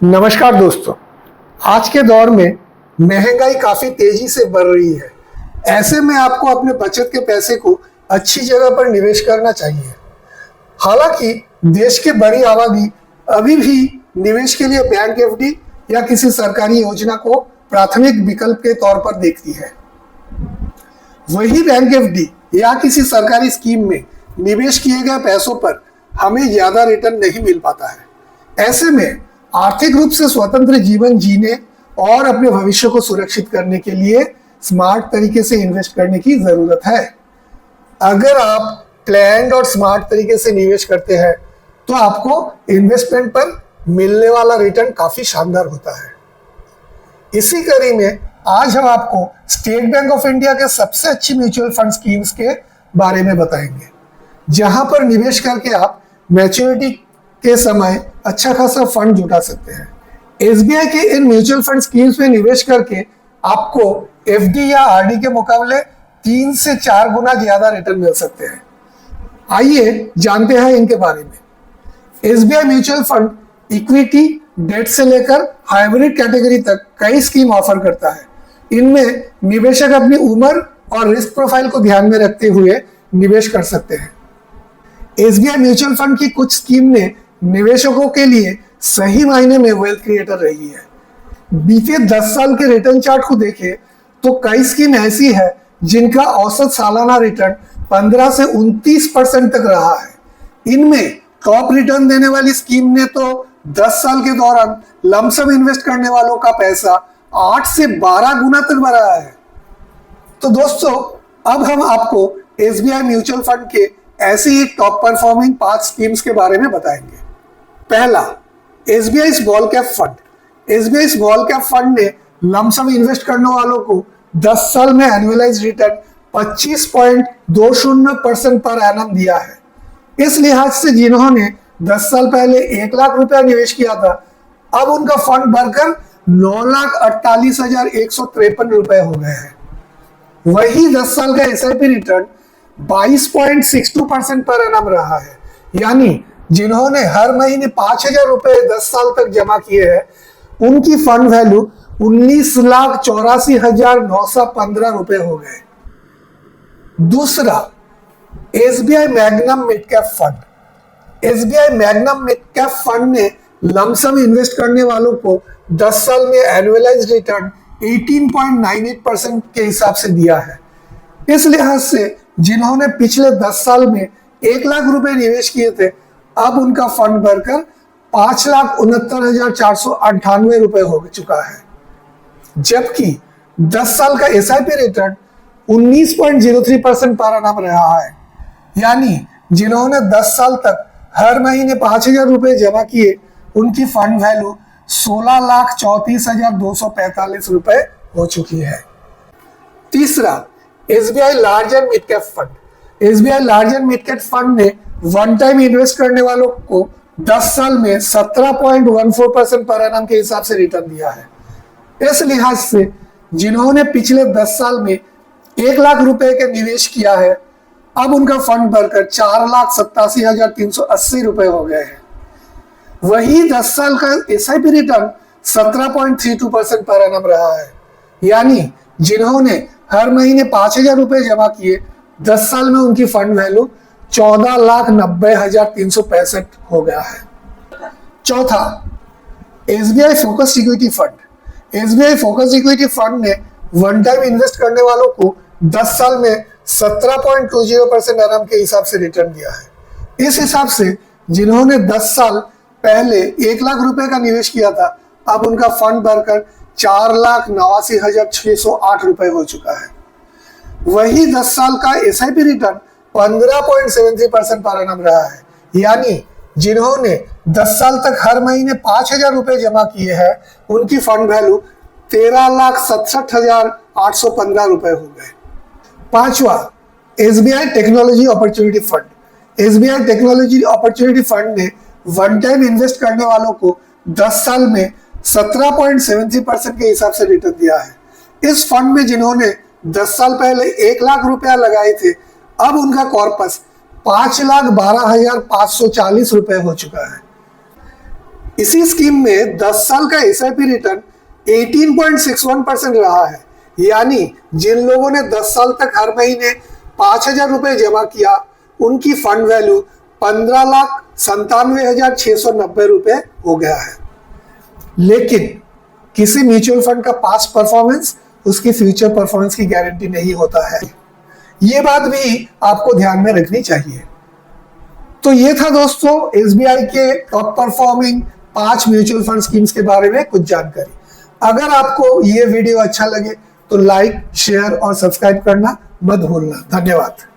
नमस्कार दोस्तों, आज के दौर में महंगाई काफी तेजी से बढ़ रही है। ऐसे में आपको अपने बचत के पैसे को अच्छी जगह पर निवेश करना चाहिए। हालांकि देश की बड़ी आबादी अभी भी निवेश के लिए बैंक एफडी या किसी सरकारी योजना को प्राथमिक विकल्प के तौर पर देखती है। वही बैंक एफडी या किसी सरकारी स्कीम में निवेश किए गए पैसों पर हमें ज्यादा रिटर्न नहीं मिल पाता है। ऐसे में आर्थिक रूप से स्वतंत्र जीवन जीने और अपने भविष्य को सुरक्षित करने के लिए स्मार्ट तरीके से इन्वेस्ट करने की जरूरत है। अगर आप प्लान्ड और स्मार्ट तरीके से निवेश करते हैं तो आपको इन्वेस्टमेंट पर मिलने वाला रिटर्न काफी शानदार होता है। इसी कड़ी में आज हम आपको स्टेट बैंक ऑफ इंडिया के सबसे अच्छी म्यूचुअल फंड स्कीम्स के बारे में बताएंगे, जहां पर निवेश करके आप मैच्योरिटी के समय अच्छा खासा फंड जुटा सकते हैं। एसबीआई के इन म्यूचुअल फंड स्कीम्स में निवेश करके आपको एफडी या आरडी के मुकाबले 3 से 4 गुना ज्यादा रिटर्न मिल सकते हैं। आइए जानते हैं इनके बारे में। SBI mutual fund equity, debt से लेकर हाइब्रिड कैटेगरी तक कई स्कीम ऑफर करता है। इनमें निवेशक अपनी उम्र और रिस्क प्रोफाइल को ध्यान में रखते हुए निवेश कर सकते हैं। एसबीआई म्यूचुअल फंड की कुछ स्कीम ने निवेशकों के लिए सही मायने में वेल्थ क्रिएटर रही है। बीते 10 साल के रिटर्न चार्ट को देखें तो कई स्कीम ऐसी है जिनका औसत सालाना रिटर्न 15 से 29% तक रहा है। इनमें टॉप रिटर्न देने वाली स्कीम ने तो 10 साल के दौरान लमसम इन्वेस्ट करने वालों का पैसा 8 से 12 गुना तक बढ़ा है। तो दोस्तों, अब हम आपको एसबीआई म्यूचुअल फंड के ऐसी ही टॉप परफॉर्मिंग 5 स्कीम्स के बारे में बताएंगे। पहला, SBI small cap fund. SBI small cap fund ने लमसम इन्वेस्ट करने वालों को 10 साल में एनुअलाइज रिटर्न 25.20% पर एनम दिया है। इस लिहाज से जिन्होंने 10 साल पहले 1 लाख रुपया निवेश किया था, अब उनका फंड बढ़कर 9,48,153 रुपए हो गए हैं। वही 10 साल का एसआईपी रिटर्न 22.62% पर एनम रहा है। यानी जिन्होंने हर महीने 5,000 रुपए 10 साल तक जमा किए हैं, उनकी फंड वैल्यू 19,84,915 रुपए हो गए। दूसरा, SBI magnum mid cap fund. SBI magnum mid cap fund ने लमसम इन्वेस्ट करने वालों को 10 साल में एनुअलाइज्ड रिटर्न 18.98% के हिसाब से दिया है। इस लिहाज से जिन्होंने पिछले 10 साल में 1 लाख रुपए निवेश किए थे, अब उनका फंड बढ़कर 5,69,498 रुपए हो चुका है। जबकि 10 साल का एसआईपी रिटर्न 19.03% पर एनम रहा है। यानी जिन्होंने 10 साल तक हर महीने 5,000 रुपए जमा किए, उनकी फंड वैल्यू 16,34,245 रुपए हो चुकी है। तीसरा, SBI large and mid cap fund. SBI large and mid cap fund ने वन टाइम इन्वेस्ट करने वालों को 10 साल में 17.14% पर एनम के हिसाब से रिटर्न दिया है। इस लिहाज से जिन्होंने पिछले 10 साल में 1 लाख रुपए के निवेश किया है, अब उनका फंड बढ़कर 4,87,380 रुपए हो गए हैं। वही 10 साल का एसआईपी रिटर्न 17.32% पर एनम रहा है। यानी जिन्होंने हर महीने 5,000 रुपए जमा किए, 10 साल में उनकी फंड वैल्यू 14,90,365 हो गया है। चौथा, SBI focused equity fund. SBI focused equity fund ने वन टाइम इन्वेस्ट करने वालों को 10 साल में 17.20% एनम के हिसाब से रिटर्न दिया है। इस हिसाब से जिन्होंने 10 साल पहले 1 लाख रुपए का निवेश किया था, अब उनका फंड बढ़कर 4,89,608 रुपए हो चुका है। वही 10 साल का एसआईपी रिटर्न 15.73% पर एनम रहा है। यानी जिन्होंने 10 साल तक हर महीने 5,000 रुपए जमा किए हैं, उनकी फंड वैल्यू 13,67,815 रुपए हो गए। पांचवा, SBI technology opportunity fund. SBI technology opportunity fund ने वन टाइम इन्वेस्ट करने वालों को 10 साल में 17.73% के हिसाब से रिटर्न दिया है। इस फंड में जिन्होंने 10 साल पहले 1 लाख रुपया लगाए थे, अब उनका कॉर्पस 5,12,540 रुपए हो चुका है। इसी स्कीम में 10 साल का एसआईपी रिटर्न 18.61% रहा है। यानी जिन लोगों ने 10 साल तक हर महीने 5,000 रुपए जमा किया, उनकी फंड वैल्यू 15,97,690 रुपए हो गया है। लेकिन किसी म्यूचुअल फंड का पास्ट परफॉर्मेंस उसकी फ्यूचर परफॉर्मेंस की गारंटी नहीं होता है। ये बात भी आपको ध्यान में रखनी चाहिए। तो ये था दोस्तों एसबीआई के top performing 5 mutual fund schemes के बारे में कुछ जानकारी। अगर आपको ये वीडियो अच्छा लगे तो लाइक, शेयर और सब्सक्राइब करना मत भूलना। धन्यवाद।